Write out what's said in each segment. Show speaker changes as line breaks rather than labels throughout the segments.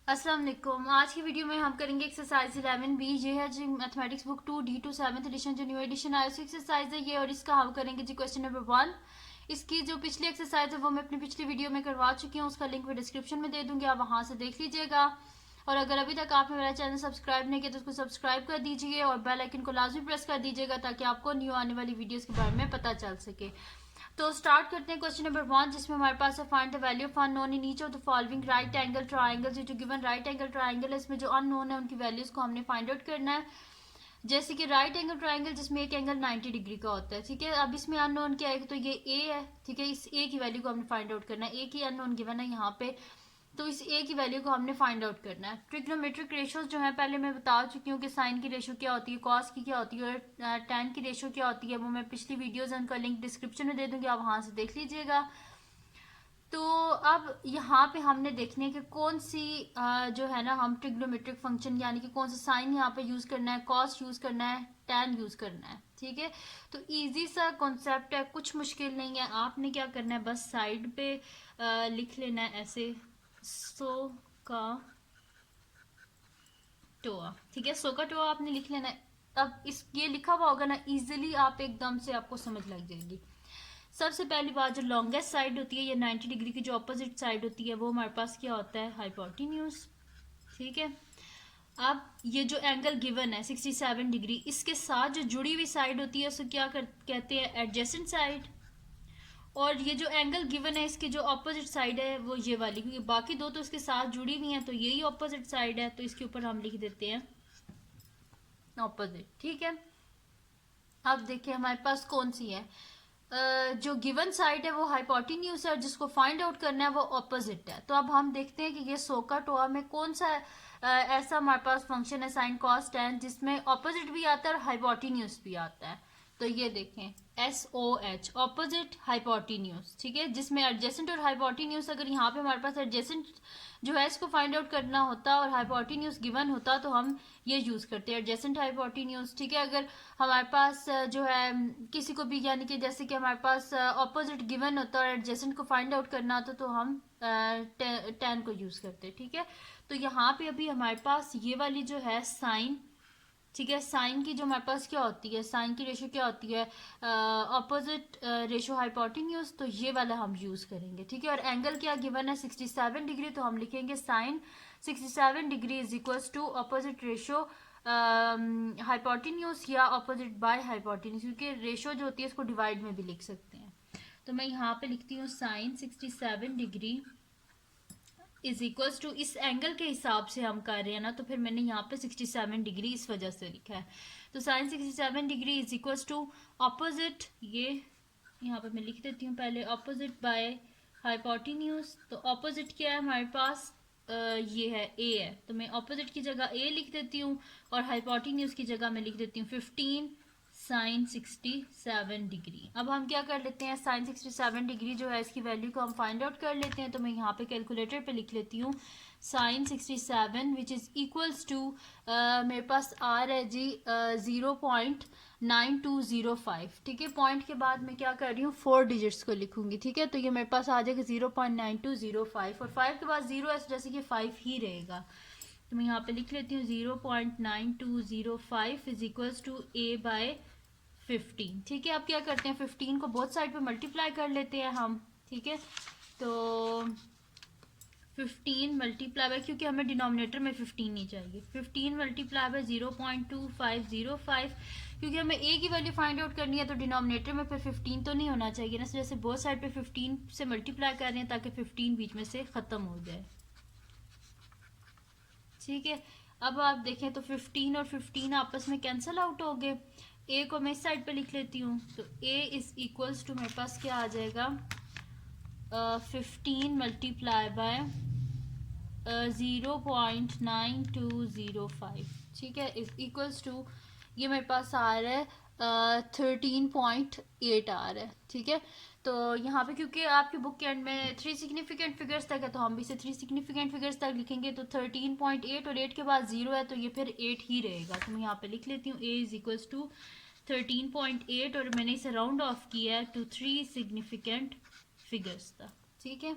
अस्सलाम वालेकुम। आज की वीडियो में हम करेंगे एक्सरसाइज 11B। ये है जी mathematics book 2D to 7th edition जो न्यू एडिशन आया एक्सरसाइज है ये, और इसका हम करेंगे जी क्वेश्चन नंबर 1। इसकी जो पिछली एक्सरसाइज है वो मैं अपनी पिछली वीडियो में करवा चुकी हूँ, उसका लिंक मैं डिस्क्रिप्शन में दे दूंगी, आप वहां से देख लीजिएगा। और अगर अभी तक आपने मेरा चैनल सब्सक्राइब नहीं किया तो उसको सब्सक्राइब कर दीजिए और बेल आइकन को लाजमी प्रेस कर दीजिएगा ताकि आपको न्यू आने वाली वीडियोस के बारे में पता चल सके। तो स्टार्ट करते हैं क्वेश्चन नंबर 1, जिसमें हमारे पास है find the value of unknown in each of the following right angle triangle. जो गिवन राइट एंगल ट्राइंगल है इसमें जो अननोन है उनकी वैल्यूज को हमने फाइंड आउट करना है। जैसे कि राइट एंगल ट्राइंगल जिसमें एक एंगल 90 डिग्री का होता है, ठीक है। अब इसमें अननोन क्या है, तो ये ए है, ठीक है। इस ए की वैल्यू को हमने फाइंड आउट करना है, ए की अननोन गिवन है यहाँ पे, तो इस ए की वैल्यू को हमने फाइंड आउट करना है। ट्रिग्नोमेट्रिक रेशियोज जो है पहले मैं बता चुकी हूँ कि साइन की रेशियो क्या होती है, कॉस की क्या होती है और टैन की रेशियो क्या होती है, वो मैं पिछली वीडियोज उनका लिंक डिस्क्रिप्शन में दे दूंगी, आप वहां से देख लीजिएगा। तो अब यहाँ पे हमने देखने कि कौन सी जो है ना, हम ट्रिग्नोमेट्रिक फंक्शन यानी कि कौन सा साइन यहाँ पे यूज करना है, कॉस यूज करना है, टैन यूज करना है, ठीक है। तो इजी सा कॉन्सेप्ट है, कुछ मुश्किल नहीं है। आपने क्या करना है, बस साइड पे लिख लेना है ऐसे, सो का टोआ, ठीक है। सो का टोआ आपने लिख लेना है। अब इस ये लिखा हुआ होगा ना, इजिली आप एकदम से आपको समझ लग जाएगी। सबसे पहली बात, जो लॉन्गेस्ट साइड होती है, ये 90 डिग्री की जो अपोजिट साइड होती है वो हमारे पास क्या होता है, हाइपोटेन्यूज, ठीक है। अब ये जो एंगल गिवन है 67 डिग्री, इसके साथ जो जुड़ी हुई साइड होती है उसे क्या कहते हैं, एडजेसेंट साइड। और ये जो एंगल गिवन है इसकी जो ऑपोजिट साइड है वो ये वाली, क्योंकि बाकी दो तो इसके साथ जुड़ी हुई हैं तो यही ऑपोजिट साइड है, तो इसके ऊपर हम लिख देते हैं ऑपोजिट, ठीक है। अब देखिए हमारे पास कौन सी है, जो गिवन साइड है वो हाइपोटेन्यूज है और जिसको फाइंड आउट करना है वो ऑपोजिट है। तो अब हम देखते हैं कि ये सोका टोआ में कौन सा ऐसा हमारे पास फंक्शन है साइन कॉस टैन जिसमें ऑपोजिट भी आता है और हाइपोटेन्यूज भी आता है। तो ये देखें, SOH ऑपोजिट हाइपोटेन्यूज, ठीक है, जिसमें एडजेसेंट और हाइपोटेन्यूज, अगर यहाँ पे हमारे पास एडजेसेंट जो है इसको फाइंड आउट करना होता और हाइपोटेन्यूज गिवन होता तो हम ये यूज करते हैं एडजेसेंट हाइपोटेन्यूज, ठीक है। अगर हमारे पास जो है किसी को भी, यानी कि जैसे कि हमारे पास ऑपोजिट गिवन होता और एडजेसेंट को फाइंड आउट करना होता तो हम टैन को यूज करते हैं, ठीक है। तो यहाँ पे अभी हमारे पास ये वाली जो है साइन, ठीक है, साइन की जो हमारे पास क्या होती है, साइन की रेशियो क्या होती है, ऑपोजिट रेशियो हाइपोटेन्यूज, तो ये वाला हम यूज करेंगे, ठीक है। और एंगल क्या गिवन है 67 डिग्री, तो हम लिखेंगे sine 67 degree is equals to opposite ratio hypotenuse या ऑपोजिट बाय हाइपोटेन्यूज, क्योंकि रेशियो जो होती है इसको डिवाइड में भी लिख सकते हैं। तो मैं यहाँ पे लिखती हूँ sine 67 degree is equals to, इस एंगल के हिसाब से हम कर रहे हैं ना, तो फिर मैंने यहाँ पे 67 डिग्री इस वजह से लिखा है। तो sine 67 degree is equals to opposite, ये यहाँ पे मैं लिख देती हूँ पहले, ऑपोजिट बाय हाइपोटेन्यूज। तो ऑपोजिट क्या है हमारे पास, ये है ए है, तो मैं ऑपोजिट की जगह ए लिख देती हूँ और हाइपोटेन्यूज की जगह मैं लिख देती हूँ 15 साइन 67 डिग्री। अब हम क्या कर लेते हैं, साइन 67 डिग्री जो है इसकी वैल्यू को हम फाइंड आउट कर लेते हैं। तो मैं यहाँ पे कैलकुलेटर पे लिख लेती हूँ sine 67 which is equals to, मेरे पास आ रहा है जी 0.9205, ठीक है। पॉइंट के बाद मैं क्या कर रही हूँ, 4 डिजिट्स को लिखूंगी, ठीक है। तो ये मेरे पास आ जाएगा 0.9205 और 5 के बाद 0 है जैसे कि 5 ही रहेगा, तो मैं यहाँ पे लिख लेती हूँ 0.9205 is equals to A by 15, ठीक है। अब क्या करते हैं, 15 को बोथ साइड पे मल्टीप्लाई कर लेते हैं हम, ठीक है। तो 15 मल्टीप्लाई बाय, क्योंकि हमें डिनोमिनेटर में 15 नहीं चाहिए, 15 मल्टीप्लाई बाय 0.2505, क्योंकि हमें ए की वैल्यू फाइंड आउट करनी है तो डिनोमिनेटर में फिर 15 तो नहीं होना चाहिए ना, जैसे बोथ साइड पे 15 से मल्टीप्लाई कर रहे हैं ताकि 15 बीच में से खत्म हो जाए, ठीक है। अब आप देखें तो 15 और 15 आपस में कैंसिल आउट हो गए। ए को मैं इस साइड पे लिख लेती हूँ, तो ए इज इक्वल्स टू मेरे पास क्या आ जाएगा, 15 मल्टीप्लाई बाय 0.9205, ठीक है, इज इक्वल्स टू, ये मेरे पास आ रहा है 13.8 आ रहा है, ठीक है। तो यहाँ पे क्योंकि आपकी बुक के एंड में 3 सिग्निफिकेंट फिगर्स तक है तो हम भी इसे 3 सिग्निफिकेंट फिगर्स तक लिखेंगे, तो 13.8 और 8 के बाद 0 है तो ये फिर 8 ही रहेगा। तो मैं यहाँ पे लिख लेती हूँ a इज इक्वल्स टू 13.8 और मैंने इसे राउंड ऑफ किया है टू 3 सिग्निफिकेंट फिगर्स तक, ठीक है।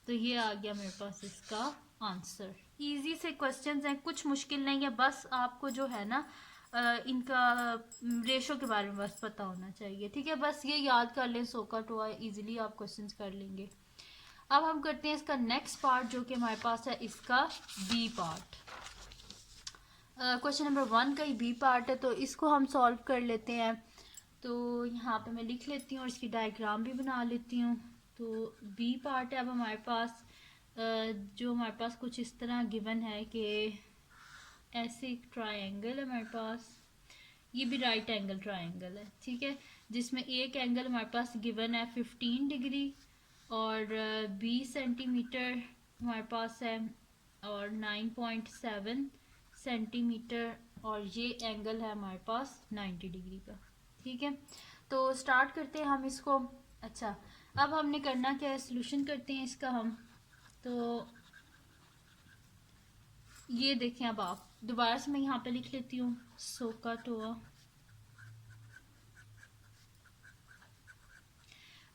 तो ये आ गया मेरे पास इसका आंसर। इजी से क्वेश्चंस हैं, कुछ मुश्किल नहीं है, बस आपको जो है ना इनका रेशो के बारे में बस पता होना चाहिए, ठीक है। बस ये याद कर लें सोका टोआ, इजीली आप क्वेश्चंस कर लेंगे। अब हम करते हैं इसका नेक्स्ट पार्ट जो कि हमारे पास है इसका बी पार्ट। क्वेश्चन नंबर 1 का ही बी पार्ट है, तो इसको हम सॉल्व कर लेते हैं। तो यहाँ पे मैं लिख लेती हूँ और इसकी डायग्राम भी बना लेती हूँ। तो बी पार्ट है, अब हमारे पास जो हमारे पास कुछ इस तरह गिवन है कि ऐसे एक ट्रायंगल है हमारे पास, ये भी राइट एंगल ट्रायंगल है, ठीक है, जिसमें एक एंगल हमारे पास गिवन है 15 डिग्री और 20 सेंटीमीटर हमारे पास है और 9.7 सेंटीमीटर, और ये एंगल है हमारे पास 90 डिग्री का, ठीक है। तो स्टार्ट करते हैं हम इसको। अच्छा, अब हमने करना क्या है, सोल्यूशन करते हैं इसका हम। तो ये देखें, अब आप दोबारा से मैं यहाँ पे लिख लेती हूँ सोका टोआ।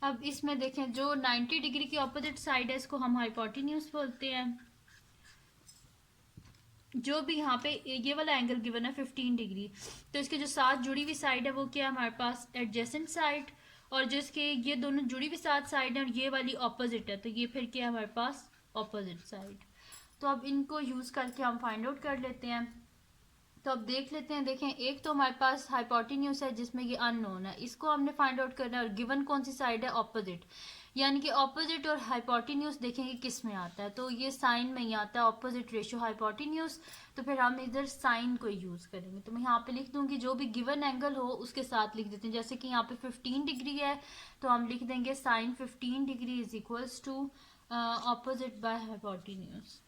अब इसमें देखें जो 90 डिग्री की ऑपोजिट साइड है इसको हम हाइपोटेन्यूज बोलते हैं। जो भी यहाँ पे ये वाला एंगल गिवन है 15 डिग्री, तो इसके जो साथ जुड़ी हुई साइड है वो क्या है हमारे पास एडजेसेंट साइड, और जो इसके ये दोनों जुड़ी हुई साथ साइड है और ये वाली ऑपोजिट है, तो ये फिर क्या है हमारे पास ऑपोजिट साइड। तो अब इनको यूज़ करके हम फाइंड आउट कर लेते हैं। तो अब देख लेते हैं, देखें एक तो हमारे पास हाइपोटेन्यूज है जिसमें ये अननोन है, इसको हमने फाइंड आउट करना है, और गिवन कौन सी साइड है ऑपोजिट, यानी कि ऑपोजिट और हाइपोटेन्यूज देखेंगे किस में आता है, तो ये साइन में ही आता है, ऑपोजिट रेशियो हाइपोटेन्यूज। तो फिर हम इधर साइन को यूज करेंगे। तो मैं यहाँ पे लिख दूंगी जो भी गिवन एंगल हो उसके साथ लिख देते हैं, जैसे कि यहाँ पे 15 डिग्री है तो हम लिख देंगे sine 15 degree is equals to opposite by hypotenuse.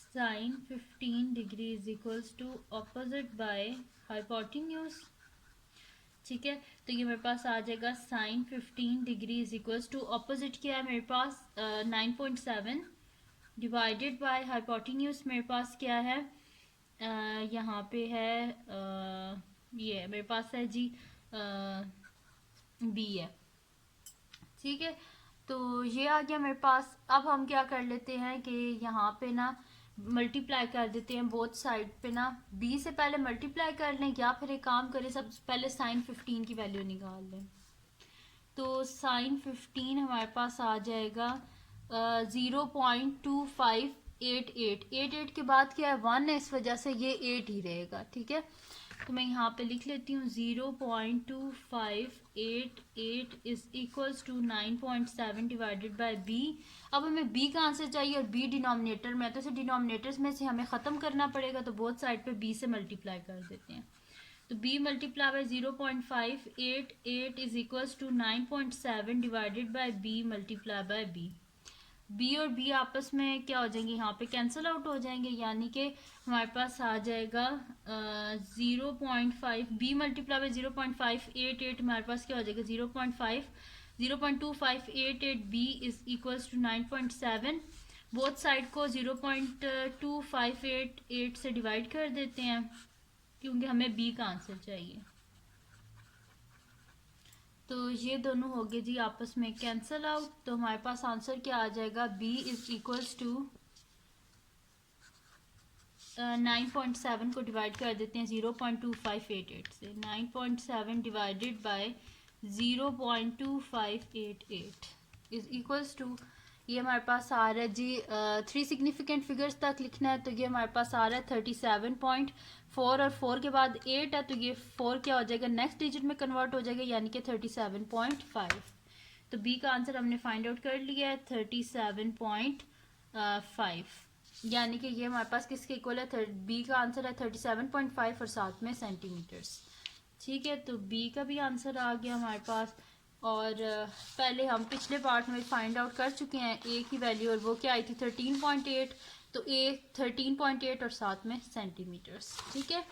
Sine 15 degree is equals to opposite by hypotenuse, ठीक है। तो ये मेरे पास आ जाएगा sine 15 degree is equals to opposite क्या है मेरे पास 9.7 डिवाइडेड बाय हाइपोटेन्यूज मेरे पास क्या है यहाँ पे है ये मेरे पास है जी बी है, ठीक है। तो ये आ गया मेरे पास। अब हम क्या कर लेते हैं कि यहाँ पे ना मल्टीप्लाई कर देते हैं बोथ साइड पे ना, बी से पहले मल्टीप्लाई कर लें या फिर एक काम करें सबसे पहले साइन 15 की वैल्यू निकाल लें। तो साइन 15 हमारे पास आ जाएगा 0.2588 के बाद क्या है 1 है, इस वजह से ये 8 ही रहेगा, ठीक है। तो मैं यहाँ पे लिख लेती हूँ 0.2588 is equals to 9.7 divided by B. अब हमें बी का आंसर चाहिए और बी डिनोमिनेटर में, तो इसे डिनोमिनेटर्स में से हमें ख़त्म करना पड़ेगा, तो बोथ साइड पे बी से मल्टीप्लाई कर देते हैं। तो b multiply by 0.588 is equals to 9.7 divided by b multiply by b। b और b आपस में क्या हो जाएंगे, यहाँ पे कैंसिल आउट हो जाएंगे, यानी कि हमारे पास आ जाएगा 0.5 b मल्टीप्लाई बाय 0.588 हमारे पास क्या हो जाएगा 0.2588 b is equals to 9.7। Both side को 0.2588 से डिवाइड कर देते हैं क्योंकि हमें बी का आंसर चाहिए। तो ये दोनों हो गए जी आपस में कैंसिल आउट, तो हमारे पास आंसर क्या आ जाएगा बी इज इक्वल्स टू 9.7 को डिवाइड कर देते हैं 0.2588 से, 9.7 divided by 0.2588 is equals to, ये हमारे पास आ रहा है जी 3 सिग्निफिकेंट फिगर्स तक लिखना है, तो ये हमारे पास आ रहा है 37.4 और 4 के बाद 8 है, तो ये 4 क्या हो जाएगा नेक्स्ट डिजिट में कन्वर्ट हो जाएगा, यानी कि 37.5। तो बी का आंसर हमने फाइंड आउट कर लिया है 37.5, यानी कि ये हमारे पास किसके इक्वल है, बी का आंसर है 37.5 और साथ में सेंटीमीटर्स, ठीक है। तो बी का भी आंसर आ गया हमारे पास। और पहले हम पिछले पार्ट में फाइंड आउट कर चुके हैं ए की वैल्यू, और वो क्या आई थी 13.8, तो ए 13.8 और साथ में सेंटीमीटर्स, ठीक है।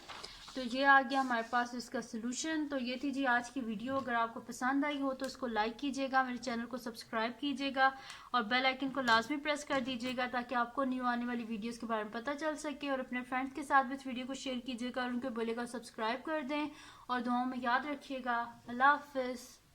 तो ये आ गया हमारे पास इसका सोल्यूशन। तो ये थी जी आज की वीडियो। अगर आपको पसंद आई हो तो उसको लाइक कीजिएगा, मेरे चैनल को सब्सक्राइब कीजिएगा और बेल आइकन को लाजमी प्रेस कर दीजिएगा ताकि आपको न्यू आने वाली वीडियोस के बारे में पता चल सके। और अपने फ्रेंड्स के साथ भी इस वीडियो को शेयर कीजिएगा और उनको बोलेगा सब्सक्राइब कर दें, और दुआओं में याद रखिएगा। अल्लाह हाफिज़।